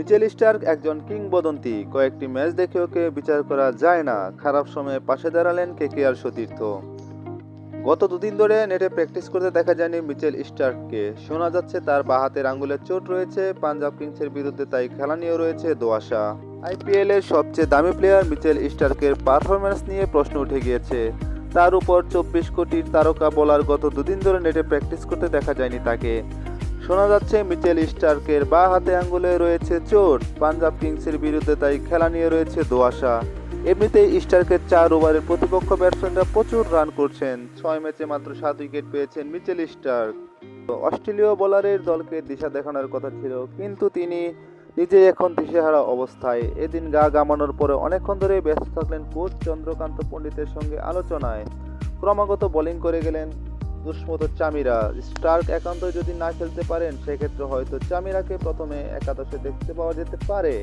Mitchell Starc একজন কিংবদন্তি। কয়েকটি ম্যাচ দেখে ওকে বিচার করা যায় না। খারাপ সময়ে পাশে দাঁড়ালেন কেকেআর সতীর্থ। গত দুদিন ধরে নেটে প্র্যাকটিস করতে দেখা যায়নি মিচেল স্টার্ককে। শোনা যাচ্ছে তার বাঁ হাতের আঙ্গুলের চোট রয়েছে। পাঞ্জাব কিংসের বিরুদ্ধে তাই খেলা নিয়েও রয়েছে ধোঁয়াশা। আইপিএল এর সবচেয়ে দামি প্লেয়ার মিচেল স্টার্কের পারফরম্যান্স নিয়ে প্রশ্ন উঠে গিয়েছে। তার উপর 24 কোটির তারকা বোলার গত দুদিন ধরে নেটে প্র্যাকটিস করতে দেখা যায়নি তাকে। শোনা যাচ্ছে মিচেল স্টার্কের বাঁ হাতে আঙ্গুলে রয়েছে চোট। পাঞ্জাব কিংসের বিরুদ্ধে তাই খেলা নিয়ে রয়েছে ধোঁয়াশা। এমনিতেই স্টার্কের 4 ওভারের প্রতিপক্ষ ব্যাটসম্যানরা প্রচুর রান করছেন। 6 ম্যাচে মাত্র 7 উইকেট পেয়েছেন মিচেল স্টার্ক। অস্ট্রেলীয় বোলারের দলকে দিশা দেখানোর কথা ছিল, কিন্তু তিনি নিজেই এখন দিশেহারা অবস্থায়। এদিন গা ঘামানোর পরে অনেকক্ষণ ধরে ব্যস্ত থাকলেন কোচ চন্দ্রকান্ত পণ্ডিতের সঙ্গে আলোচনায়। ক্রমাগত বোলিং করে গেলেন দুষ্মত চামিরা। স্টার্ক একান্ত যদি না খেলতে পারেন, সেক্ষেত্রে হয়তো চামিরাকে প্রথমে একাদশে দেখতে পাওয়া যেতে পারে।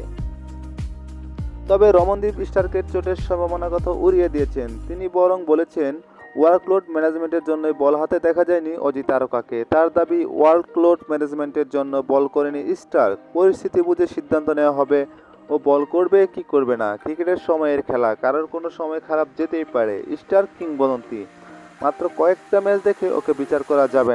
তবে রমনদীপ স্টার্কের চোটের সম্ভাবনার কথা উড়িয়ে দিয়েছেন। তিনি বরং বলেছেন, ওয়ার্কলোড ম্যানেজমেন্টের জন্যই বল হাতে দেখা যায়নি অজি তারকাকে। তার দাবি, ওয়ার্কলোড ম্যানেজমেন্টের জন্য বল করেনি স্টার্ক। পরিস্থিতি বুঝে সিদ্ধান্ত নেওয়া হবে ও বল করবে কি করবে না। ক্রিকেটের সময়ের খেলা, কারোর কোনো সময় খারাপ যেতেই পারে। স্টার্ক কিংবদন্তি, মাত্র কয়েকটা ম্যাচ দেখে ওকে বিচার করা যাবে না।